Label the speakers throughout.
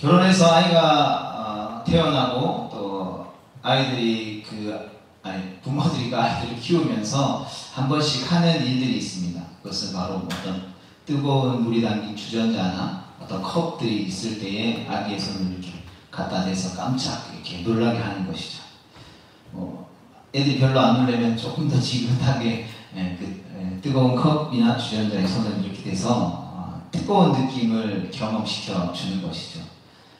Speaker 1: 결혼해서 아이가 태어나고 또 아이들이 부모들이 그 아이들을 키우면서 한 번씩 하는 일들이 있습니다. 그것은 바로 어떤 뜨거운 물이 담긴 주전자나 어떤 컵들이 있을 때에 아기의 손을 이렇게 갖다 대서 깜짝 이렇게 놀라게 하는 것이죠. 애들이 별로 안 놀라면 조금 더 지긋하게 뜨거운 컵이나 주전자에 손을 이렇게 대서 뜨거운 느낌을 경험시켜 주는 것이죠.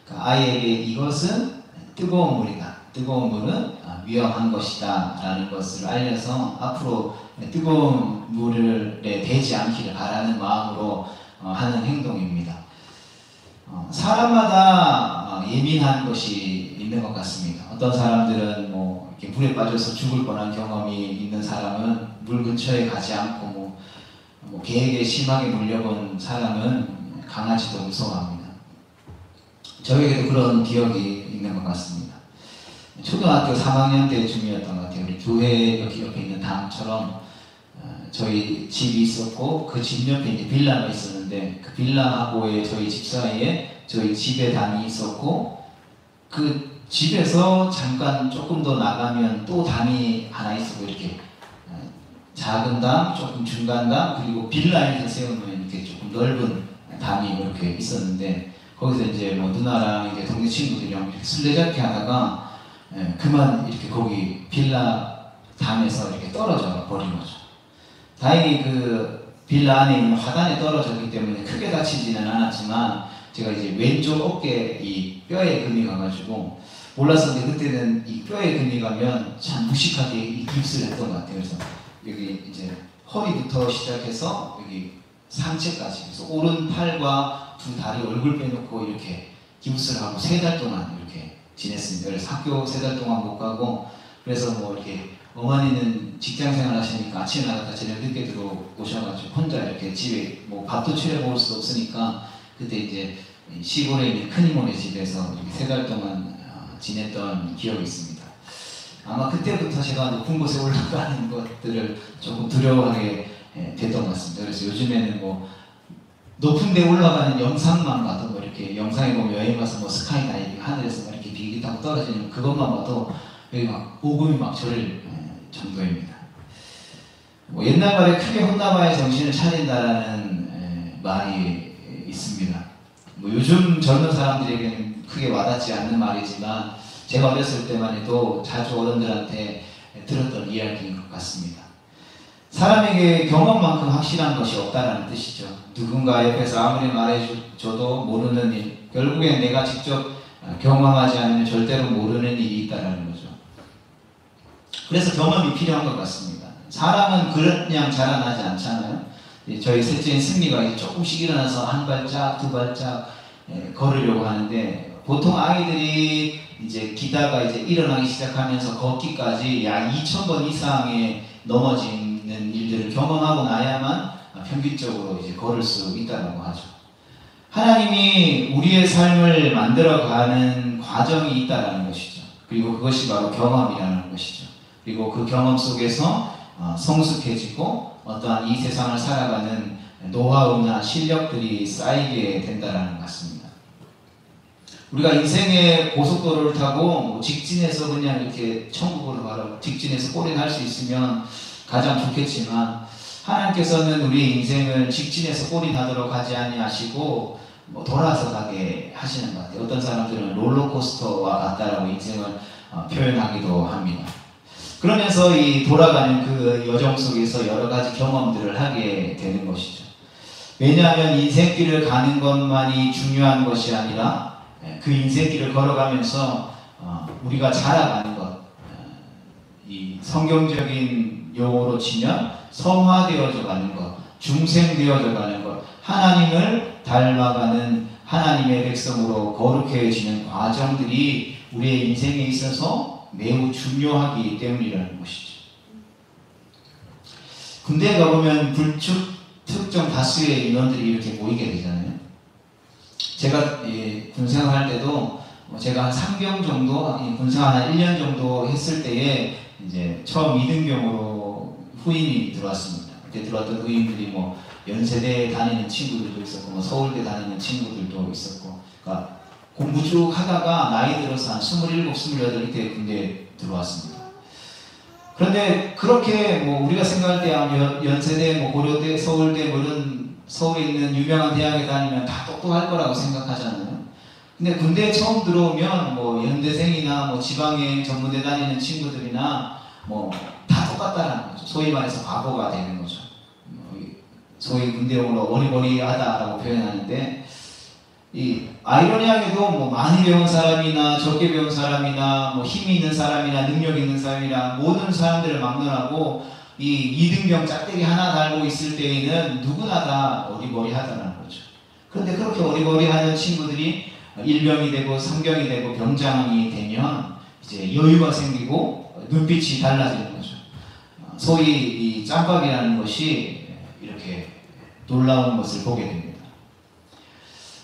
Speaker 1: 그러니까 아이에게 이것은 뜨거운 물이다. 뜨거운 물은 위험한 것이다 라는 것을 알려서 앞으로 뜨거운 물에 대지 않기를 바라는 마음으로 하는 행동입니다. 사람마다 예민한 것이 있는 것 같습니다. 어떤 사람들은 이렇게 물에 빠져서 죽을 뻔한 경험이 있는 사람은 물 근처에 가지 않고 개에게 심하게 물려본 사람은 강아지도 무서워합니다. 저에게도 그런 기억이 있는 것 같습니다. 초등학교 3학년 때쯤이었던 것 같아요. 우리 교회 옆에 있는 담처럼 저희 집이 있었고 그 집 옆에 이제 빌라가 있었는데 그 빌라하고의 저희 집 사이에 저희 집의 담이 있었고 그 집에서 잠깐 조금 더 나가면 또 담이 하나 있었고 이렇게 작은 담, 조금 중간 담, 그리고 빌라에 세우면 이렇게 조금 넓은 담이 이렇게 있었는데 거기서 이제 누나랑 이제 동네 친구들이랑 이렇게 술래잡기 하다가 그만 이렇게 거기 빌라 담에서 이렇게 떨어져 버린 거죠. 다행히 그 빌라 안에 있는 화단에 떨어졌기 때문에 크게 다치지는 않았지만 제가 이제 왼쪽 어깨 이 뼈에 금이 가가지고 몰랐었는데 그때는 이 뼈에 금이 가면 참 무식하게 이 깁스를 했던 것 같아요. 그래서 여기 이제 허리부터 시작해서 여기 상체까지 그래서 오른팔과 두 다리 얼굴 빼놓고 이렇게 깁스를 하고 3달 동안 이렇게 지냈습니다. 그래서 학교 3달 동안 못 가고 그래서 이렇게 어머니는 직장 생활 하시니까 아침에 나갔다 저녁 늦게 들어오셔가지고 혼자 이렇게 집에 밥도 차려 먹을 수 없으니까 그때 이제 시골에 있는 큰 이모네 집에서 이렇게 3달 동안 지냈던 기억이 있습니다. 아마 그때부터 제가 높은 곳에 올라가는 것들을 조금 두려워하게 됐던 것 같습니다. 그래서 요즘에는 높은 데 올라가는 영상만 봐도 이렇게 영상에 보면 여행 가서 스카이다이빙 하늘에서 이렇게 비행기 타고 떨어지는 그것만 봐도 여기 오금이 저릴 정도입니다. 옛날 말에 크게 혼나봐야 정신을 차린다라는 말이 있습니다. 요즘 젊은 사람들에게는 크게 와닿지 않는 말이지만 제가 어렸을 때만 해도 자주 어른들한테 들었던 이야기인 것 같습니다. 사람에게 경험만큼 확실한 것이 없다는 뜻이죠. 누군가 옆에서 아무리 말해줘도 모르는 일, 결국엔 내가 직접 경험하지 않으면 절대로 모르는 일이 있다는 거죠. 그래서 경험이 필요한 것 같습니다. 사람은 그냥 자라나지 않잖아요. 저희 셋째인 승리가 조금씩 일어나서 한 발짝, 두 발짝 걸으려고 하는데 보통 아이들이 이제 기다가 이제 일어나기 시작하면서 걷기까지 약 2000번 이상의 넘어지는 일들을 경험하고 나야만 평균적으로 이제 걸을 수 있다고 하죠. 하나님이 우리의 삶을 만들어가는 과정이 있다는 것이죠. 그리고 그것이 바로 경험이라는 것이죠. 그리고 그 경험 속에서 성숙해지고 어떠한 이 세상을 살아가는 노하우나 실력들이 쌓이게 된다는 것 같습니다. 우리가 인생의 고속도로를 타고 직진해서 그냥 이렇게 천국으로 바로 직진해서 꼬리날 수 있으면 가장 좋겠지만 하나님께서는 우리의 인생을 직진해서 꼬리 나도록 하지 아니하시고 돌아서 가게 하시는 것 같아요. 어떤 사람들은 롤러코스터와 같다라고 인생을 표현하기도 합니다. 그러면서 이 돌아가는 그 여정 속에서 여러 가지 경험들을 하게 되는 것이죠. 왜냐하면 인생길을 가는 것만이 중요한 것이 아니라 그 인생길을 걸어가면서 우리가 자라가는 것, 이 성경적인 용어로 치면 성화되어져 가는 것, 중생되어져 가는 것, 하나님을 닮아가는 하나님의 백성으로 거룩해지는 과정들이 우리의 인생에 있어서 매우 중요하기 때문이라는 것이죠. 군대에 가보면 특정 다수의 인원들이 이렇게 모이게 되잖아요. 제가 군생활 할 때도 제가 한 3병 정도, 군생활 한 1년 정도 했을 때에 이제 처음 2등병으로 후임이 들어왔습니다. 그때 들어왔던 후임들이 연세대에 다니는 친구들도 있었고, 서울대 다니는 친구들도 있었고, 그러니까 공부 쭉 하다가 나이 들어서 한 27, 28 이때 군대에 들어왔습니다. 그런데 그렇게 뭐 우리가 생각할 때 연세대, 뭐 고려대, 서울대 뭐 이런 서울에 있는 유명한 대학에 다니면 다 똑똑할 거라고 생각하잖아요. 근데 군대에 처음 들어오면 뭐 연대생이나 뭐 지방에 전문대 다니는 친구들이나 뭐 다 똑같다라는 거죠. 소위 말해서 바보가 되는 거죠. 소위 군대용어로 어리버리하다라고 표현하는데, 이 아이러니하게도 뭐 많이 배운 사람이나 적게 배운 사람이나 뭐 힘이 있는 사람이나 능력 있는 사람이나 모든 사람들을 막론하고 이 2등병 짝대기 하나 달고 있을 때에는 누구나 다 어리버리하다는 거죠. 그런데 그렇게 어리버리하는 친구들이 1병이 되고 3병이 되고 병장이 되면 이제 여유가 생기고 눈빛이 달라지는 거죠. 소위 이 짬밥이라는 것이 이렇게 놀라운 것을 보게 됩니다.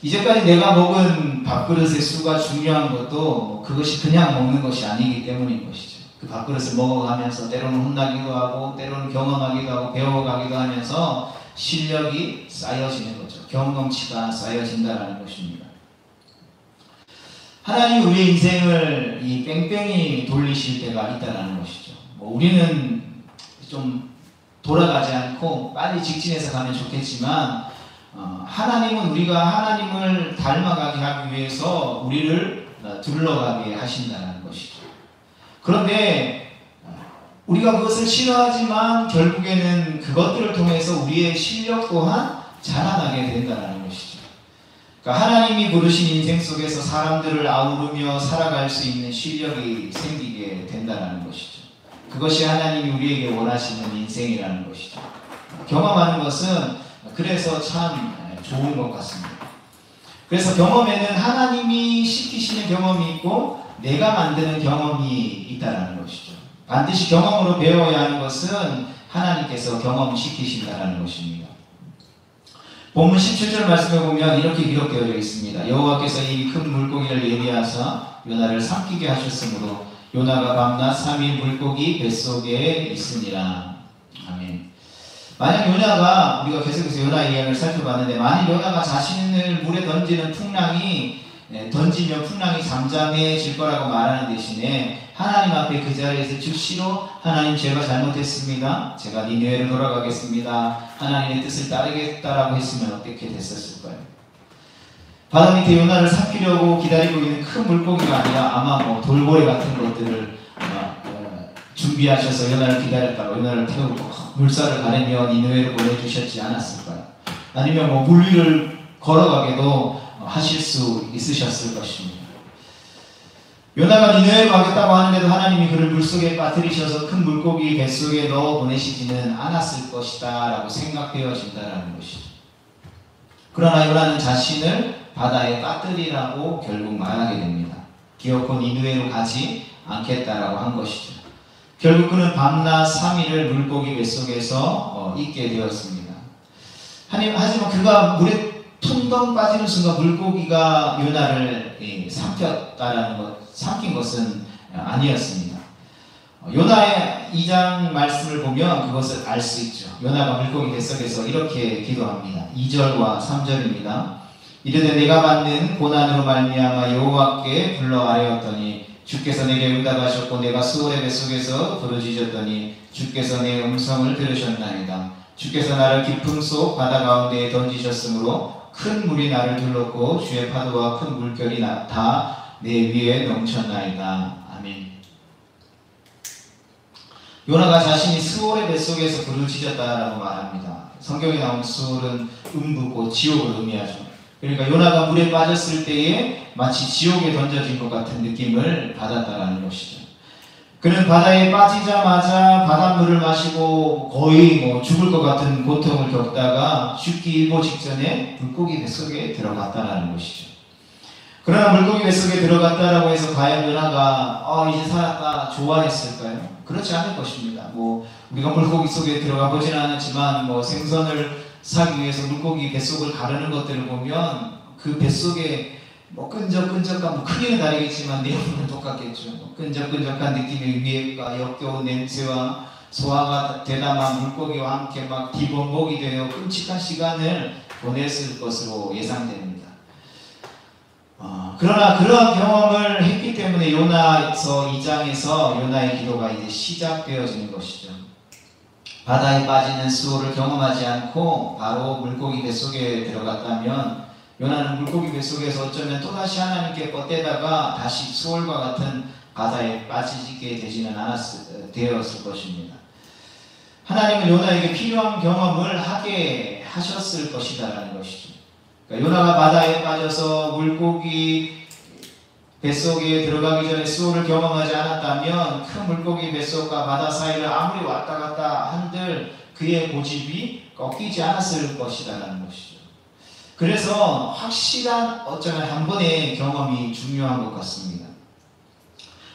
Speaker 1: 이제까지 내가 먹은 밥그릇의 수가 중요한 것도 그것이 그냥 먹는 것이 아니기 때문인 것이죠. 그 밥그릇을 먹어가면서 때로는 혼나기도 하고 때로는 경험하기도 하고 배워가기도 하면서 실력이 쌓여지는 거죠. 경험치가 쌓여진다는 것입니다. 하나님 우리의 인생을 이 뺑뺑이 돌리실 때가 있다는 것이죠. 뭐 우리는 좀 돌아가지 않고 빨리 직진해서 가면 좋겠지만 하나님은 우리가 하나님을 닮아가게 하기 위해서 우리를 둘러가게 하신다는 것이죠. 그런데 우리가 그것을 싫어하지만 결국에는 그것들을 통해서 우리의 실력 또한 자라나게 된다는 것이죠. 그러니까 하나님이 부르신 인생 속에서 사람들을 아우르며 살아갈 수 있는 실력이 생기게 된다는 것이죠. 그것이 하나님이 우리에게 원하시는 인생이라는 것이죠. 경험하는 것은 그래서 참 좋은 것 같습니다. 그래서 경험에는 하나님이 시키시는 경험이 있고 내가 만드는 경험이 있다는 것이죠. 반드시 경험으로 배워야 하는 것은 하나님께서 경험시키신다는 것입니다. 본문 17절 말씀에 보면 이렇게 기록되어 있습니다. 여호와께서 이 큰 물고기를 예비하사 요나를 삼키게 하셨으므로 요나가 밤낮 3일 물고기 뱃속에 있으니라. 아멘. 만약 요나가, 우리가 계속해서 요나의 이야기를 살펴봤는데, 만약 요나가 자신을 물에 던지는 던지면 풍랑이 잠잠해질 거라고 말하는 대신에 하나님 앞에 그 자리에서 즉시로 하나님 제가 잘못했습니다. 제가 니느웨로 돌아가겠습니다. 하나님의 뜻을 따르겠다라고 했으면 어떻게 됐었을까요? 바다 밑에 요나를 삼키려고 기다리고 있는 큰 물고기가 아니라 아마 뭐 돌고래 같은 것들을 준비하셔서 요나를 기다렸다가 요나를 태우고 물살을 가르며 니느웨로 보내주셨지 않았을까요? 아니면 뭐 물 위를 걸어가게도 하실 수 있으셨을 것입니다. 요나가 니느웨로 가겠다고 하는데도 하나님이 그를 물속에 빠뜨리셔서 큰 물고기 뱃속에 넣어 보내시지는 않았을 것이다 라고 생각되어진다는 것이죠. 그러나 요나는 자신을 바다에 빠뜨리라고 결국 말하게 됩니다. 기어코 니느웨로 가지 않겠다라고 한 것이죠. 결국 그는 밤낮 3일을 물고기 뱃속에서 있게 되었습니다. 하지만 그가 물에 퉁덩 빠지는 순간 물고기가 요나를 삼킨 것은 아니었습니다. 요나의 2장 말씀을 보면 그것을 알 수 있죠. 요나가 물고기 뱃속에서 이렇게 기도합니다. 2절과 3절입니다. 이르되 내가 받는 고난으로 말미암아 여호와께 불러 아뢰었더니 주께서 내게 응답하셨고 내가 수월의 뱃속에서 부르짖었더니 주께서 내 음성을 들으셨나이다. 주께서 나를 깊음 속 바다 가운데에 던지셨으므로 큰 물이 나를 둘렀고 주의 파도와 큰 물결이 다 내 위에 넘쳤나이다. 아멘. 요나가 자신이 수월의 뱃속에서 부르짖었다라고 말합니다. 성경에 나온 수월은 음부고 지옥을 의미하죠. 그러니까 요나가 물에 빠졌을 때에 마치 지옥에 던져진 것 같은 느낌을 받았다라는 것이죠. 그는 바다에 빠지자마자 바닷물을 마시고 거의 뭐 죽을 것 같은 고통을 겪다가 죽기 일보 직전에 물고기 뱃속에 들어갔다라는 것이죠. 그러나 물고기 뱃속에 들어갔다라고 해서 과연 요나가 이제 살았다 좋아했을까요? 그렇지 않을 것입니다. 뭐 우리가 물고기 속에 들어가 보지는 않았지만 뭐 생선을 사기 위해서 물고기 뱃속을 가르는 것들을 보면 그 뱃속에 뭐 끈적끈적한, 뭐 크기는 다르겠지만 내용은 똑같겠죠. 끈적끈적한 느낌의 위에가 역겨운 냄새와 소화가 대담한 물고기와 함께 막 뒤범벅이 되어 끔찍한 시간을 보냈을 것으로 예상됩니다. 그러나 그런 경험을 했기 때문에 요나서 2장에서 요나의 기도가 이제 시작되어지는 것이죠. 바다에 빠지는 수호를 경험하지 않고 바로 물고기 뱃속에 들어갔다면 요나는 물고기 뱃속에서 어쩌면 또다시 하나님께 뻗대다가 다시 수월과 같은 바다에 빠지게 되지는 되었을 것입니다. 하나님은 요나에게 필요한 경험을 하게 하셨을 것이다라는 것이죠. 그러니까 요나가 바다에 빠져서 물고기 뱃속에 들어가기 전에 수호를 경험하지 않았다면 큰 물고기 뱃속과 바다 사이를 아무리 왔다 갔다 한들 그의 고집이 꺾이지 않았을 것이다라는 것이죠. 그래서 확실한 어쩌면 한 번의 경험이 중요한 것 같습니다.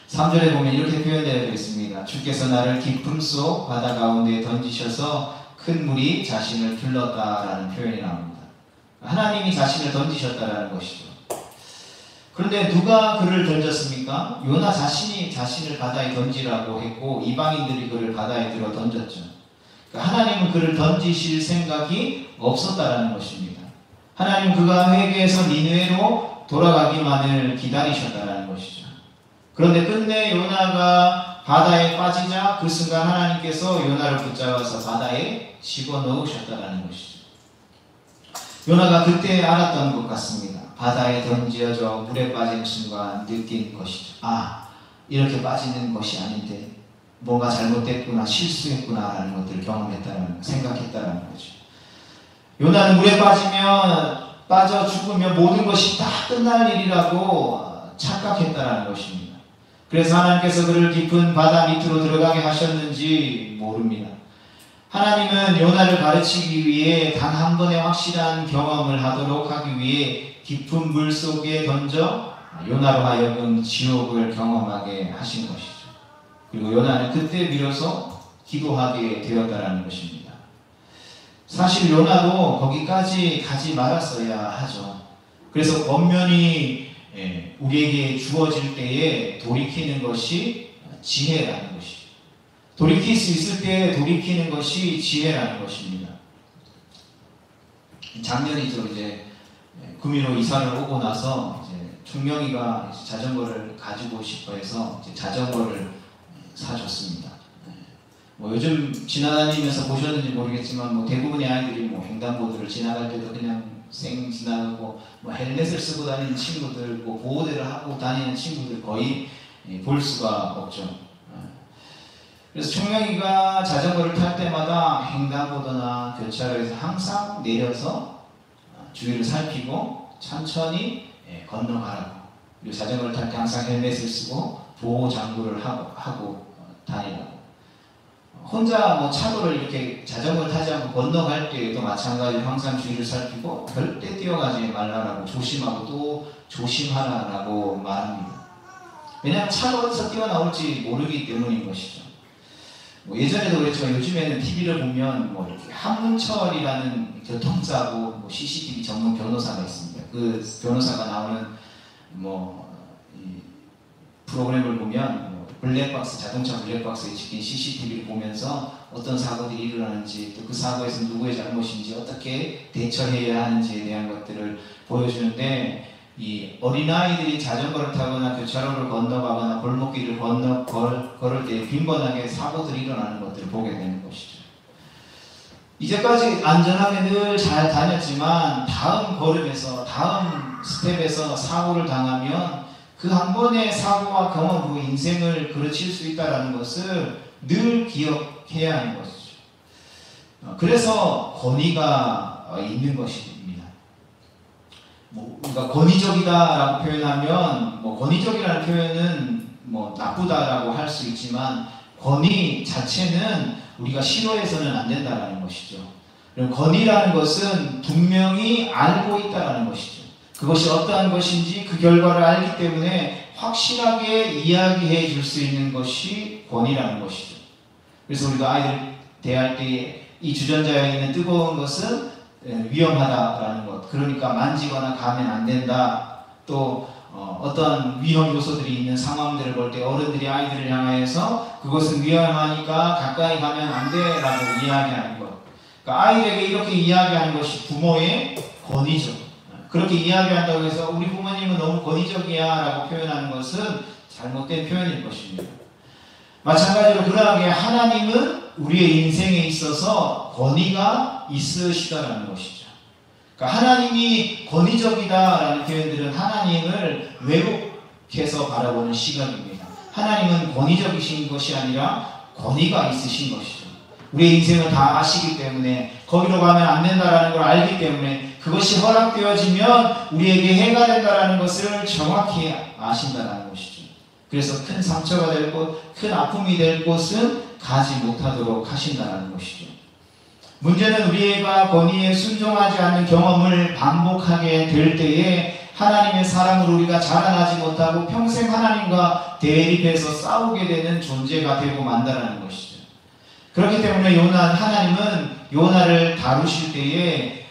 Speaker 1: 3절에 보면 이렇게 표현되어 있습니다. 주께서 나를 깊음 속 바다 가운데 던지셔서 큰 물이 자신을 불렀다라는 표현이 나옵니다. 하나님이 자신을 던지셨다라는 것이죠. 그런데 누가 그를 던졌습니까? 요나 자신이 자신을 바다에 던지라고 했고 이방인들이 그를 바다에 들어 던졌죠. 그러니까 하나님은 그를 던지실 생각이 없었다라는 것입니다. 하나님은 그가 회개해서 니느웨로 돌아가기만을 기다리셨다라는 것이죠. 그런데 끝내 요나가 바다에 빠지자 그 순간 하나님께서 요나를 붙잡아서 바다에 집어넣으셨다라는 것이죠. 요나가 그때 알았던 것 같습니다. 바다에 던져져 물에 빠지는 순간 느낀 것이죠. 이렇게 빠지는 것이 아닌데 뭔가 잘못됐구나, 실수했구나라는 것들을 경험했다는, 생각했다는 거죠. 요나는 물에 빠져 죽으면 모든 것이 다 끝날 일이라고 착각했다는 것입니다. 그래서 하나님께서 그를 깊은 바다 밑으로 들어가게 하셨는지 모릅니다. 하나님은 요나를 가르치기 위해 단 한 번의 확실한 경험을 하도록 하기 위해 깊은 물 속에 던져 요나로 하여금 지옥을 경험하게 하신 것이죠. 그리고 요나는 그때 비로소 기도하게 되었다는 것입니다. 사실 요나도 거기까지 가지 말았어야 하죠. 그래서 권면이 우리에게 주어질 때에 돌이키는 것이 지혜라는 것이죠. 돌이킬 수 있을 때 돌이키는 것이 지혜라는 것입니다. 작년이죠. 이제 구미로 이사를 오고 나서 이제 총명이가 자전거를 가지고 싶어 해서 이제 자전거를 사줬습니다. 요즘 지나다니면서 보셨는지 모르겠지만 대부분의 아이들이 횡단보도를 지나갈 때도 그냥 쌩 지나가고 헬멧을 쓰고 다니는 친구들, 보호대를 하고 다니는 친구들 거의 볼 수가 없죠. 그래서 총명이가 자전거를 탈 때마다 횡단보도나 교차로에서 항상 내려서 주위를 살피고 천천히 건너가라고, 그리고 자전거를 탈 때 항상 헬멧을 쓰고 보호 장구를 하고 다니라고. 혼자 차도를 이렇게 자전거를 타지 않고 건너갈 때에도 마찬가지로 항상 주위를 살피고 절대 뛰어가지 말라라고, 조심하고 또 조심하라라고 말합니다. 왜냐하면 차가 어디서 뛰어나올지 모르기 때문인 것이죠. 예전에도 그랬지만 요즘에는 TV를 보면 이렇게 한문철이라는 교통사고 CCTV 전문 변호사가 있습니다. 그 변호사가 나오는 이 프로그램을 보면 블랙박스, 자동차 블랙박스에 찍힌 CCTV를 보면서 어떤 사고들이 일어나는지, 또 그 사고에서 누구의 잘못인지, 어떻게 대처해야 하는지에 대한 것들을 보여주는데, 이 어린아이들이 자전거를 타거나 교차로를 건너가거나 골목길을 걸을 때 빈번하게 사고들이 일어나는 것들을 보게 되는 것이죠. 이제까지 안전하게 늘 잘 다녔지만 다음 걸음에서, 다음 스텝에서 사고를 당하면 그 한 번의 사고와 경험 후 인생을 그르칠 수 있다는 것을 늘 기억해야 하는 것이죠. 그래서 권위가 있는 것입니다. 우리가 권위적이다라고 표현하면, 권위적이라는 표현은 나쁘다라고 할 수 있지만, 권위 자체는 우리가 싫어해서는 안 된다라는 것이죠. 그리고 권위라는 것은 분명히 알고 있다라는 것이죠. 그것이 어떠한 것인지 그 결과를 알기 때문에 확실하게 이야기해 줄 수 있는 것이 권위라는 것이죠. 그래서 우리가 아이들 대할 때 이 주전자에 있는 뜨거운 것은 위험하다라는 것, 그러니까 만지거나 가면 안 된다. 또 어떤 위험 요소들이 있는 상황들을 볼 때 어른들이 아이들을 향하여서 그것은 위험하니까 가까이 가면 안 돼라고 이야기하는 것. 그러니까 아이에게 이렇게 이야기하는 것이 부모의 권위죠. 그렇게 이야기한다고 해서 우리 부모님 하나님은 너무 권위적이야 라고 표현하는 것은 잘못된 표현일 것입니다. 마찬가지로 그러하게 하나님은 우리의 인생에 있어서 권위가 있으시다라는 것이죠. 그러니까 하나님이 권위적이다라는 표현들은 하나님을 왜곡해서 바라보는 시각입니다. 하나님은 권위적이신 것이 아니라 권위가 있으신 것이죠. 우리의 인생을 다 아시기 때문에, 거기로 가면 안 된다라는 걸 알기 때문에, 그것이 허락되어지면 우리에게 해가 된다라는 것을 정확히 아신다라는 것이죠. 그래서 큰 상처가 될 곳, 큰 아픔이 될 곳은 가지 못하도록 하신다라는 것이죠. 문제는 우리가 권위에 순종하지 않는 경험을 반복하게 될 때에 하나님의 사랑으로 우리가 자라나지 못하고 평생 하나님과 대립해서 싸우게 되는 존재가 되고 만다라는 것이죠. 그렇기 때문에 하나님은 요나를 다루실 때에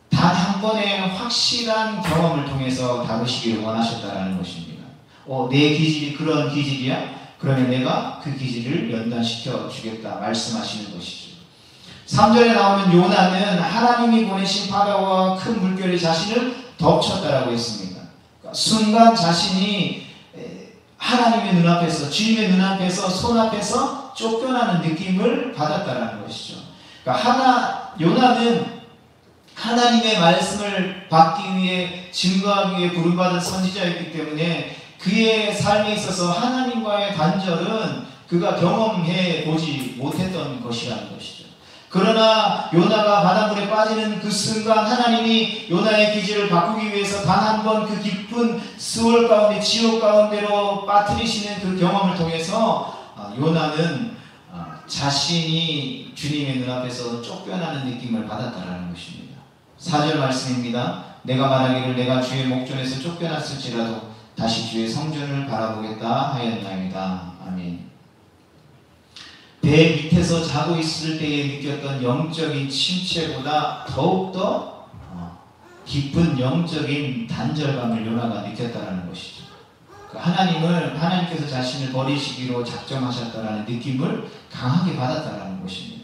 Speaker 1: 단 한 번의 확실한 경험을 통해서 다루시기를 원하셨다라는 것입니다. 내 기질이 그런 기질이야? 그러면 내가 그 기질을 연단시켜 주겠다 말씀하시는 것이죠. 3절에 나오면 요나는 하나님이 보내신 바다와 큰 물결이 자신을 덮쳤다라고 했습니다. 그러니까 순간 자신이 하나님의 눈앞에서, 주님의 눈앞에서, 손앞에서 쫓겨나는 느낌을 받았다라는 것이죠. 그러니까 요나는 하나님의 말씀을 받기 위해, 증거하기 위해 부름받은 선지자였기 때문에 그의 삶에 있어서 하나님과의 단절은 그가 경험해 보지 못했던 것이라는 것이죠. 그러나 요나가 바닷물에 빠지는 그 순간 하나님이 요나의 기질을 바꾸기 위해서 단 한 번 그 깊은 수월 가운데, 지옥 가운데로 빠뜨리시는 그 경험을 통해서 요나는 자신이 주님의 눈앞에서 쫓겨나는 느낌을 받았다라는 것입니다. 4절 말씀입니다. 내가 말하기를 내가 주의 목전에서 쫓겨났을지라도 다시 주의 성전을 바라보겠다 하였나이다. 아멘. 배 밑에서 자고 있을 때에 느꼈던 영적인 침체보다 더욱더 깊은 영적인 단절감을 요나가 느꼈다라는 것이죠. 하나님께서 자신을 버리시기로 작정하셨다라는 느낌을 강하게 받았다라는 것입니다.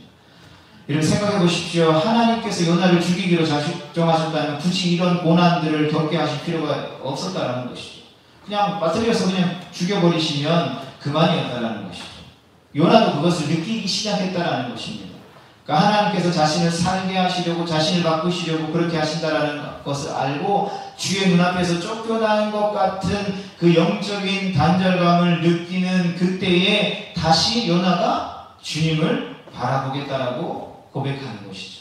Speaker 1: 여러분 생각해 보십시오. 하나님께서 요나를 죽이기로 작정하셨다면 굳이 이런 고난들을 겪게 하실 필요가 없었다라는 것이죠. 그냥 빠뜨려서 그냥 죽여버리시면 그만이었다라는 것이죠. 요나도 그것을 느끼기 시작했다라는 것입니다. 그러니까 하나님께서 자신을 살게 하시려고, 자신을 바꾸시려고 그렇게 하신다라는 것을 알고 주의 눈앞에서 쫓겨나는 것 같은 그 영적인 단절감을 느끼는 그때에 다시 요나가 주님을 바라보겠다라고 고백하는 것이죠.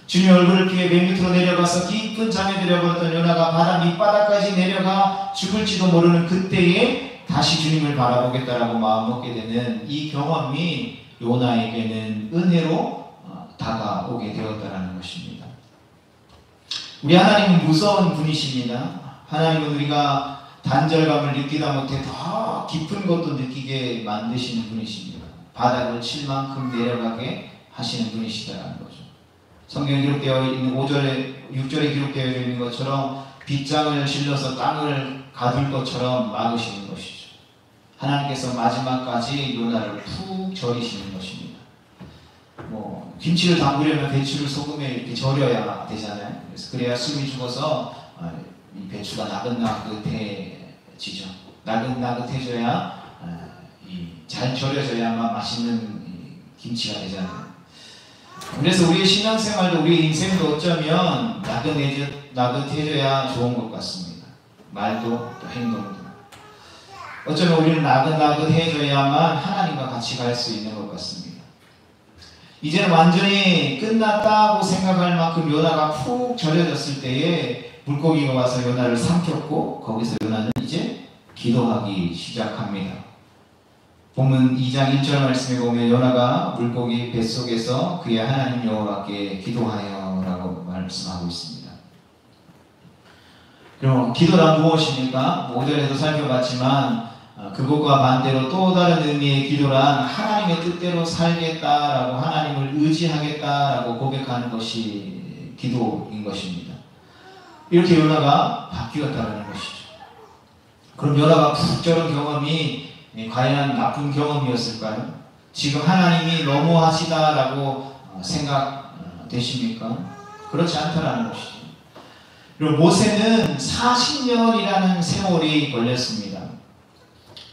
Speaker 1: 주님의 얼굴을 피해 맨 밑으로 내려가서 깊은 잠에 들어버렸던 요나가 바다 밑바닥까지 내려가 죽을지도 모르는 그때에 다시 주님을 바라보겠다라고 마음먹게 되는 이 경험이 요나에게는 은혜로 다가오게 되었다라는 것입니다. 우리 하나님은 무서운 분이십니다. 하나님은 우리가 단절감을 느끼다 못해 더 깊은 것도 느끼게 만드시는 분이십니다. 바닥을 칠 만큼 내려가게 하시는 분이시다라는 거죠. 성경에 기록되어 있는 5절에 6절에 기록되어 있는 것처럼 빗장을 실려서 땅을 가둘 것처럼 막으시는 것이죠. 하나님께서 마지막까지 요나를 푹 절이시는 것입니다. 김치를 담그려면 배추를 소금에 이렇게 절여야 되잖아요. 그래야 숨이 죽어서 이 배추가 나긋나긋해지죠. 나긋나긋해져야 잘 절여져야만 맛있는 김치가 되잖아요. 그래서 우리의 신앙생활도, 우리 인생도 어쩌면 나긋해져야 좋은 것 같습니다. 말도 또 행동도. 어쩌면 우리는 나긋나긋해져야만 하나님과 같이 갈 수 있는 것 같습니다. 이제는 완전히 끝났다고 생각할 만큼 요나가 푹 절여졌을 때에 물고기가 와서 요나를 삼켰고, 거기서 요나는 이제 기도하기 시작합니다. 본문 2장 1절 말씀에 보면 요나가 물고기 뱃속에서 그의 하나님 여호와께 기도하여 라고 말씀하고 있습니다. 그럼 기도란 무엇입니까? 5절에도 살펴봤지만 그것과 반대로 또 다른 의미의 기도란 하나님의 뜻대로 살겠다라고, 하나님을 의지하겠다라고 고백하는 것이 기도인 것입니다. 이렇게 요나가 바뀌었다는 것이죠. 그럼 요나가 푹 절은 경험이 과연 나쁜 경험이었을까요? 지금 하나님이 너무하시다라고 생각되십니까? 그렇지 않다라는 것이죠. 그리고 모세는 40년이라는 세월이 걸렸습니다.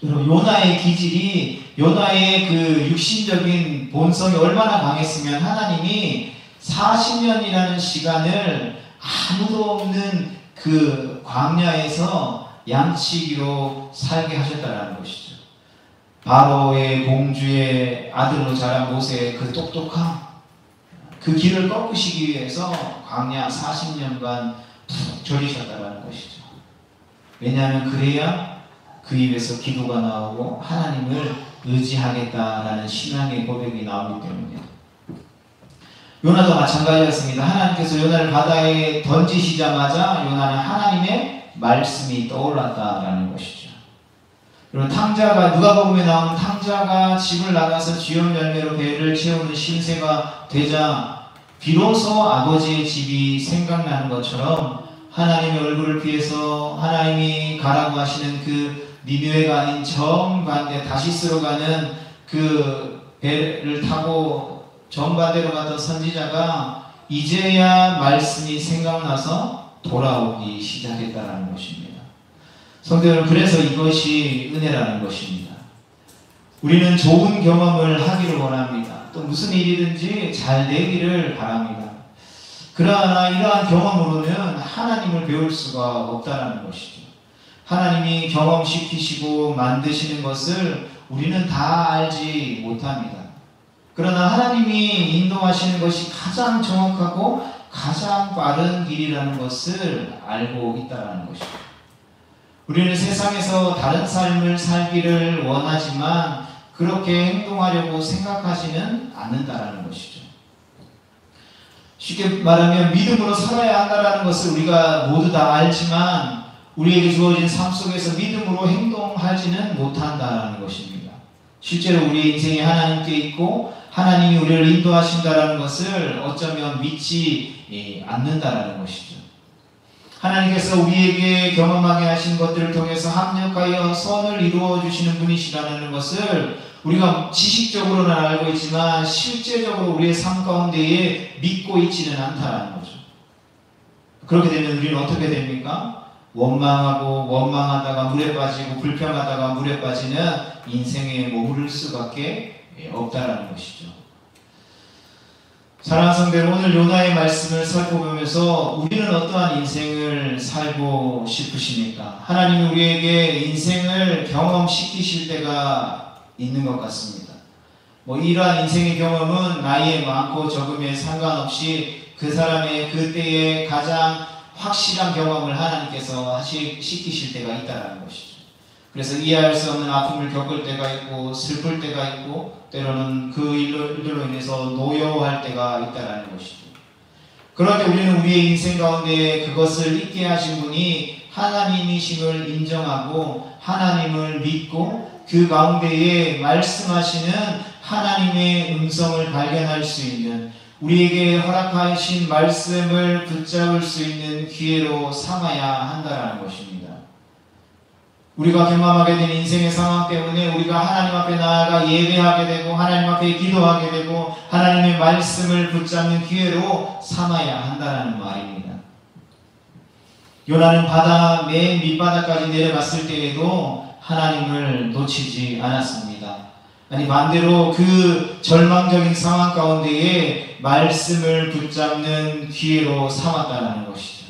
Speaker 1: 그리고 요나의 기질이, 요나의 그 육신적인 본성이 얼마나 강했으면 하나님이 40년이라는 시간을 아무도 없는 그 광야에서 양치기로 살게 하셨다는 것이죠. 바로의 공주의 아들로 자란 모세의 그 똑똑함, 그 길을 꺾으시기 위해서 광야 40년간 푹 졸이셨다는 것이죠. 왜냐하면 그래야 그 입에서 기도가 나오고 하나님을 의지하겠다라는 신앙의 고백이 나오기 때문이에요. 요나도 마찬가지였습니다. 하나님께서 요나를 바다에 던지시자마자 요나는 하나님의 말씀이 떠올랐다라는 것이죠. 그리고 탕자가, 누가복음에 나오는 탕자가 집을 나가서 쥐염 열매로 배를 채우는 신세가 되자 비로소 아버지의 집이 생각나는 것처럼 하나님의 얼굴을 피해서 하나님이 가라고 하시는 그 니느웨가 아닌 정반대 다시스로 가는 그 배를 타고 정반대로 갔던 선지자가 이제야 말씀이 생각나서 돌아오기 시작했다는 것입니다. 성도 여러분, 그래서 이것이 은혜라는 것입니다. 우리는 좋은 경험을 하기를 원합니다. 또 무슨 일이든지 잘 되기를 바랍니다. 그러나 이러한 경험으로는 하나님을 배울 수가 없다는 것이죠. 하나님이 경험시키시고 만드시는 것을 우리는 다 알지 못합니다. 그러나 하나님이 인도하시는 것이 가장 정확하고 가장 빠른 길이라는 것을 알고 있다는 것이죠. 우리는 세상에서 다른 삶을 살기를 원하지만 그렇게 행동하려고 생각하지는 않는다는 것이죠. 쉽게 말하면 믿음으로 살아야 한다는 것을 우리가 모두 다 알지만 우리에게 주어진 삶 속에서 믿음으로 행동하지는 못한다는 것입니다. 실제로 우리의 인생이 하나님께 있고 하나님이 우리를 인도하신다는 것을 어쩌면 믿지 않는다는 것이죠. 하나님께서 우리에게 경험하게 하신 것들을 통해서 합력하여 선을 이루어 주시는 분이시라는 것을 우리가 지식적으로는 알고 있지만 실제적으로 우리의 삶 가운데에 믿고 있지는 않다는 거죠. 그렇게 되면 우리는 어떻게 됩니까? 원망하고 원망하다가 물에 빠지고 불평하다가 물에 빠지는 인생에 머무를 수밖에 없다는 것이죠. 사랑하는 성도 여러분, 오늘 요나의 말씀을 살펴보면서 우리는 어떠한 인생을 살고 싶으십니까? 하나님이 우리에게 인생을 경험시키실 때가 있는 것 같습니다. 이러한 인생의 경험은 나이에 많고 적음에 상관없이 그 사람의 그때의 가장 확실한 경험을 하나님께서 시키실 때가 있다는 것이죠. 그래서 이해할 수 없는 아픔을 겪을 때가 있고 슬플 때가 있고 때로는 그 일들로 인해서 노여워할 때가 있다는 것이죠. 그럴 때 우리는 우리의 인생 가운데 그것을 있게 하신 분이 하나님이심을 인정하고 하나님을 믿고 그 가운데에 말씀하시는 하나님의 음성을 발견할 수 있는, 우리에게 허락하신 말씀을 붙잡을 수 있는 기회로 삼아야 한다는 것입니다. 우리가 경험하게 된 인생의 상황 때문에 우리가 하나님 앞에 나아가 예배하게 되고 하나님 앞에 기도하게 되고 하나님의 말씀을 붙잡는 기회로 삼아야 한다는 말입니다. 요나는 바다 맨 밑바닥까지 내려갔을 때에도 하나님을 놓치지 않았습니다. 아니, 반대로 그 절망적인 상황 가운데에 말씀을 붙잡는 기회로 삼았다는 것이죠.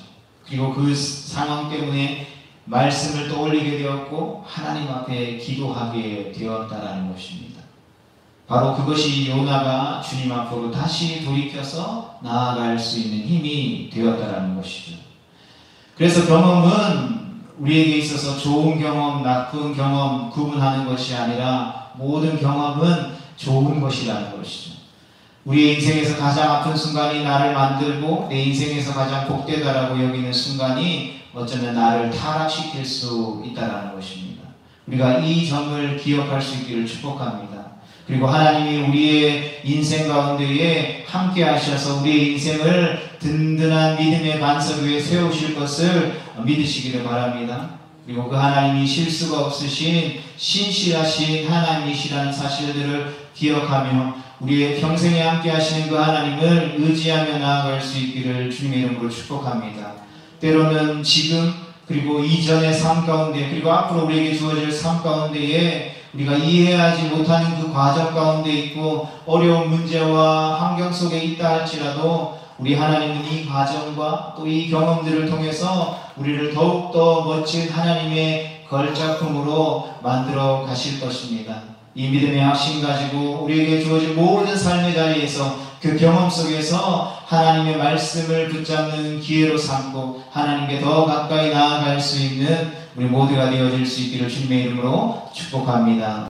Speaker 1: 그리고 그 상황 때문에 말씀을 떠올리게 되었고 하나님 앞에 기도하게 되었다는 것입니다. 바로 그것이 요나가 주님 앞으로 다시 돌이켜서 나아갈 수 있는 힘이 되었다는 것이죠. 그래서 경험은 우리에게 있어서 좋은 경험, 나쁜 경험 구분하는 것이 아니라 모든 경험은 좋은 것이라는 것이죠. 우리의 인생에서 가장 아픈 순간이 나를 만들고 내 인생에서 가장 복되다라고 여기는 순간이 어쩌면 나를 타락시킬 수 있다는 것입니다. 우리가 이 점을 기억할 수 있기를 축복합니다. 그리고 하나님이 우리의 인생 가운데에 함께 하셔서 우리의 인생을 든든한 믿음의 반석 위에 세우실 것을 믿으시기를 바랍니다. 그리고 그 하나님이 실수가 없으신 신실하신 하나님이시라는 사실들을 기억하며 우리의 평생에 함께 하시는 그 하나님을 의지하며 나아갈 수 있기를 주님의 이름으로 축복합니다. 때로는 지금 그리고 이전의 삶 가운데 그리고 앞으로 우리에게 주어질 삶 가운데에 우리가 이해하지 못하는 그 과정 가운데 있고 어려운 문제와 환경 속에 있다 할지라도 우리 하나님은 이 과정과 또 이 경험들을 통해서 우리를 더욱더 멋진 하나님의 걸작품으로 만들어 가실 것입니다. 이 믿음의 확신 가지고 우리에게 주어진 모든 삶의 자리에서 그 경험 속에서 하나님의 말씀을 붙잡는 기회로 삼고 하나님께 더 가까이 나아갈 수 있는 우리 모두가 되어질 수 있기를 주님의 이름으로 축복합니다.